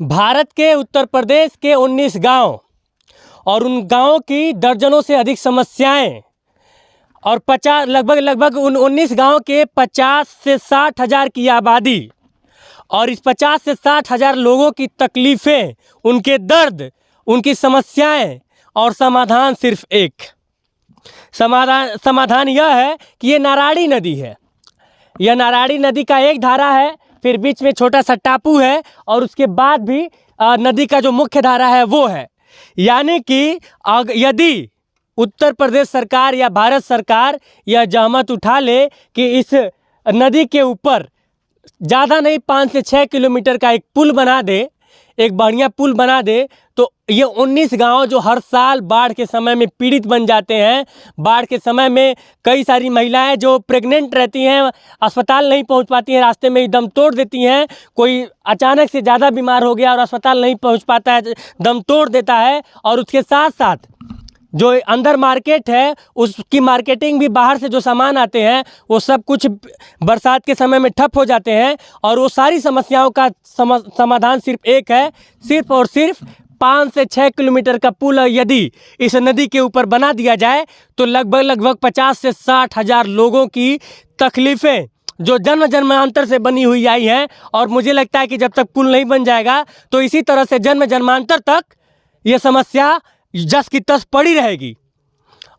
भारत के उत्तर प्रदेश के 19 गांव और उन गांवों की दर्जनों से अधिक समस्याएं और 50 लगभग उन 19 गांव के 50 से 60 हज़ार की आबादी और इस 50 से 60 हज़ार लोगों की तकलीफ़ें, उनके दर्द, उनकी समस्याएं और समाधान सिर्फ एक समाधान यह है कि ये नारायणी नदी है। यह नारायणी नदी का एक धारा है, फिर बीच में छोटा सा टापू है और उसके बाद भी नदी का जो मुख्य धारा है वो है। यानी कि यदि उत्तर प्रदेश सरकार या भारत सरकार यह जहमत उठा ले कि इस नदी के ऊपर ज़्यादा नहीं 5 से 6 किलोमीटर का एक पुल बना दे, एक बढ़िया पुल बना दे, तो ये 19 गांव जो हर साल बाढ़ के समय में पीड़ित बन जाते हैं, बाढ़ के समय में कई सारी महिलाएं जो प्रेग्नेंट रहती हैं, अस्पताल नहीं पहुंच पाती हैं, रास्ते में ही दम तोड़ देती हैं। कोई अचानक से ज़्यादा बीमार हो गया और अस्पताल नहीं पहुंच पाता है, दम तोड़ देता है। और उसके साथ साथ जो अंदर मार्केट है उसकी मार्केटिंग भी, बाहर से जो सामान आते हैं वो सब कुछ बरसात के समय में ठप हो जाते हैं। और वो सारी समस्याओं का समाधान सिर्फ एक है, सिर्फ और सिर्फ 5 से 6 किलोमीटर का पुल यदि इस नदी के ऊपर बना दिया जाए तो लगभग 50 से 60 हज़ार लोगों की तकलीफ़ें जो जन्म जन्मांतर से बनी हुई आई हैं, और मुझे लगता है कि जब तक पुल नहीं बन जाएगा तो इसी तरह से जन्म जन्मांतर तक ये समस्या जस की तस पड़ी रहेगी।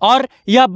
और यह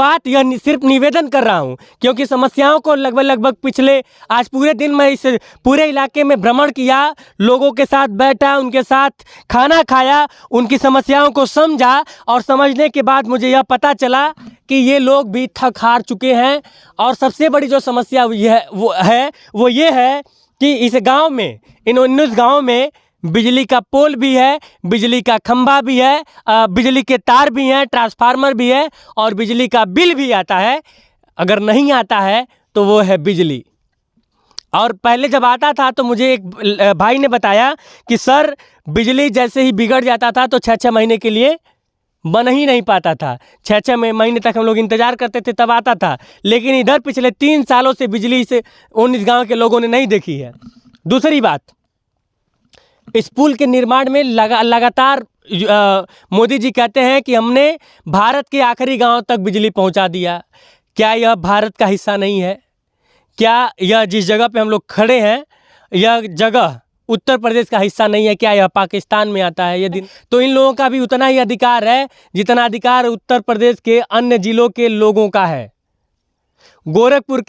सिर्फ निवेदन कर रहा हूँ क्योंकि समस्याओं को लगभग पिछले आज पूरे दिन मैं इस पूरे इलाके में भ्रमण किया, लोगों के साथ बैठा, उनके साथ खाना खाया, उनकी समस्याओं को समझा और समझने के बाद मुझे यह पता चला कि ये लोग भी थक हार चुके हैं। और सबसे बड़ी जो समस्या वो ये है कि इस गाँव में, इन 19 गाँव में बिजली का पोल भी है, बिजली का खंभा भी है, बिजली के तार भी हैं, ट्रांसफार्मर भी है और बिजली का बिल भी आता है। अगर नहीं आता है तो वो है बिजली। और पहले जब आता था तो मुझे एक भाई ने बताया कि सर बिजली जैसे ही बिगड़ जाता था तो 6-6 महीने के लिए बन ही नहीं पाता था। 6-6 महीने तक हम लोग इंतज़ार करते थे तब आता था। लेकिन इधर पिछले 3 सालों से बिजली से 19 गाँव के लोगों ने नहीं देखी है। दूसरी बात, इस पुल के निर्माण में लगातार मोदी जी कहते हैं कि हमने भारत के आखिरी गांव तक बिजली पहुंचा दिया। क्या यह भारत का हिस्सा नहीं है? क्या यह जिस जगह पे हम लोग खड़े हैं यह जगह उत्तर प्रदेश का हिस्सा नहीं है? क्या यह पाकिस्तान में आता है? यदि तो इन लोगों का भी उतना ही अधिकार है जितना अधिकार उत्तर प्रदेश के अन्य जिलों के लोगों का है। गोरखपुर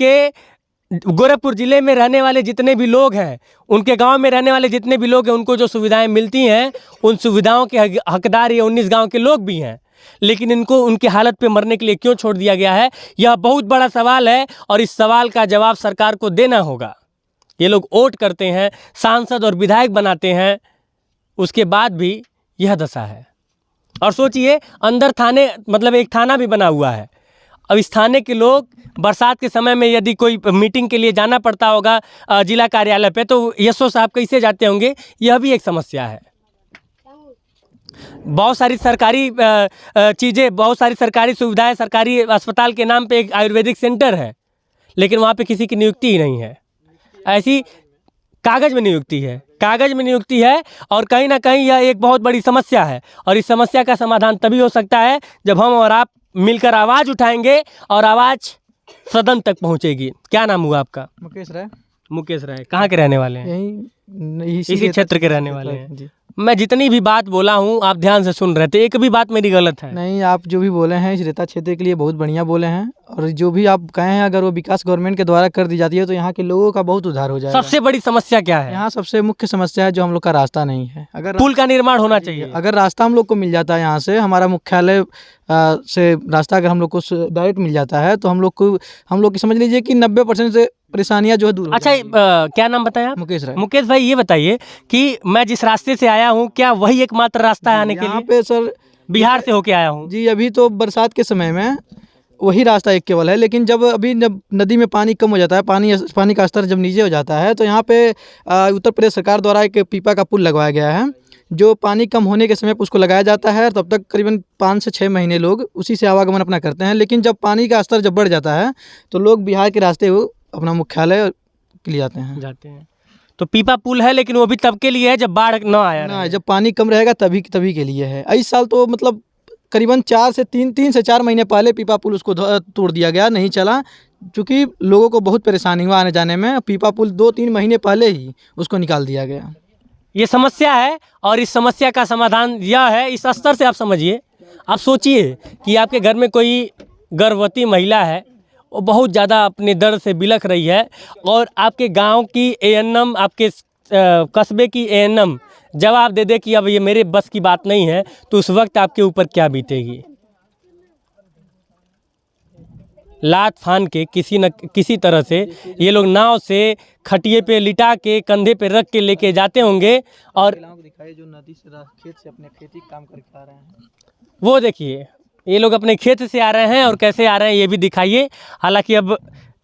ज़िले में रहने वाले जितने भी लोग हैं, उनके गांव में रहने वाले जितने भी लोग हैं, उनको जो सुविधाएं मिलती हैं उन सुविधाओं के हकदार ये 19 गांव के लोग भी हैं। लेकिन इनको उनकी हालत पे मरने के लिए क्यों छोड़ दिया गया है? यह बहुत बड़ा सवाल है और इस सवाल का जवाब सरकार को देना होगा। ये लोग वोट करते हैं, सांसद और विधायक बनाते हैं, उसके बाद भी यह दशा है। और सोचिए, अंदर थाने मतलब एक थाना भी बना हुआ है। अब इस थाने के लोग बरसात के समय में यदि कोई मीटिंग के लिए जाना पड़ता होगा जिला कार्यालय पे, तो एसओ साहब कैसे जाते होंगे? यह भी एक समस्या है। बहुत सारी सरकारी चीज़ें, बहुत सारी सरकारी सुविधाएं, सरकारी अस्पताल के नाम पे एक आयुर्वेदिक सेंटर है, लेकिन वहाँ पे किसी की नियुक्ति ही नहीं है। ऐसी कागज़ में नियुक्ति है और कहीं ना कहीं यह एक बहुत बड़ी समस्या है। और इस समस्या का समाधान तभी हो सकता है जब हम और आप मिलकर आवाज़ उठाएंगे और आवाज़ सदन तक पहुंचेगी। क्या नाम हुआ आपका? मुकेश राय। कहाँ के रहने वाले हैं? इसी क्षेत्र के रहने वाले हैं जी। मैं जितनी भी बात बोला हूँ आप ध्यान से सुन रहे थे, एक भी बात मेरी गलत है? नहीं, आप जो भी बोले हैं इस रेता क्षेत्र के लिए बहुत बढ़िया बोले हैं। और जो भी आप कहे हैं अगर वो विकास गवर्नमेंट के द्वारा कर दी जाती है तो यहाँ के लोगों का बहुत उद्धार हो जाएगा। सबसे बड़ी समस्या क्या है? यहाँ सबसे मुख्य समस्या है जो हम लोग का रास्ता नहीं है। अगर पुल का निर्माण होना चाहिए। अगर रास्ता हम लोग को मिल जाता है, यहाँ से हमारा मुख्यालय से रास्ता अगर हम लोग को डायरेक्ट मिल जाता है तो हम लोग की समझ लीजिए कि 90% से परेशानियाँ जो है दूर। अच्छा, क्या नाम बताया? मुकेश राय। मुकेश भाई, ये बताइए कि मैं जिस रास्ते से आया हूँ क्या वही एकमात्र रास्ता है आने के लिए? यहाँ पे सर बिहार से होके आया हूँ जी। अभी तो बरसात के समय में वही रास्ता एक केवल है, लेकिन जब नदी में पानी कम हो जाता है, पानी का स्तर जब नीचे हो जाता है तो यहाँ पे उत्तर प्रदेश सरकार द्वारा एक पीपा का पुल लगवाया गया है, जो पानी कम होने के समय पर उसको लगाया जाता है। तब तक करीबन 5 से 6 महीने लोग उसी से आवागमन अपना करते हैं। लेकिन जब पानी का स्तर बढ़ जाता है तो लोग बिहार के रास्ते अपना मुख्यालय के लिए जाते हैं। तो पीपा पुल है, लेकिन वो भी तब के लिए है जब बाढ़ ना आया ना, रहे। जब पानी कम रहेगा तभी तभी के लिए है। इस साल तो मतलब करीबन 3 से 4 महीने पहले पीपा पुल उसको तोड़ दिया गया, नहीं चला, क्योंकि लोगों को बहुत परेशानी हुआ आने जाने में। पीपा पुल 2-3 महीने पहले ही उसको निकाल दिया गया। ये समस्या है, और इस समस्या का समाधान यह है, इस स्तर से आप समझिए। आप सोचिए कि आपके घर में कोई गर्भवती महिला है, वो बहुत ज़्यादा अपने दर्द से बिलख रही है, और आपके गांव की एएनएम, आपके कस्बे की एएनएम जवाब दे दे कि अब ये मेरे बस की बात नहीं है, तो उस वक्त आपके ऊपर क्या बीतेगी। लात फान के किसी न किसी तरह से ये लोग नाव से खटिए पे लिटा के कंधे पे रख के लेके जाते होंगे, और दिखाई जो नदी से खेत से अपने खेती काम करके आ रहे हैं, वो देखिए ये लोग अपने खेत से आ रहे हैं और कैसे आ रहे हैं ये भी दिखाइए। हालांकि अब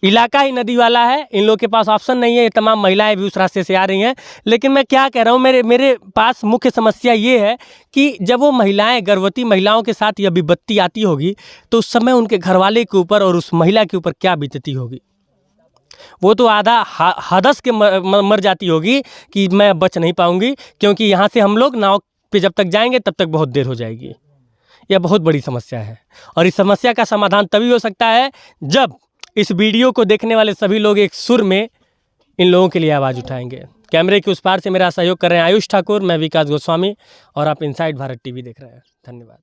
इलाका ही नदी वाला है, इन लोग के पास ऑप्शन नहीं है, ये तमाम महिलाएं भी उस रास्ते से आ रही हैं। लेकिन मैं क्या कह रहा हूँ, मेरे पास मुख्य समस्या ये है कि जब वो महिलाएं, गर्भवती महिलाओं के साथ यह विपत्ति आती होगी, तो उस समय उनके घरवाले के ऊपर और उस महिला के ऊपर क्या बीतती होगी। वो तो आधा हदस के मर जाती होगी कि मैं बच नहीं पाऊंगी, क्योंकि यहाँ से हम लोग नाव पे जब तक जाएंगे तब तक बहुत देर हो जाएगी। यह बहुत बड़ी समस्या है, और इस समस्या का समाधान तभी हो सकता है जब इस वीडियो को देखने वाले सभी लोग एक सुर में इन लोगों के लिए आवाज़ उठाएंगे। कैमरे के उस पार से मेरा सहयोग कर रहे हैं आयुष ठाकुर, मैं विकास गोस्वामी, और आप इनसाइड भारत टीवी देख रहे हैं। धन्यवाद।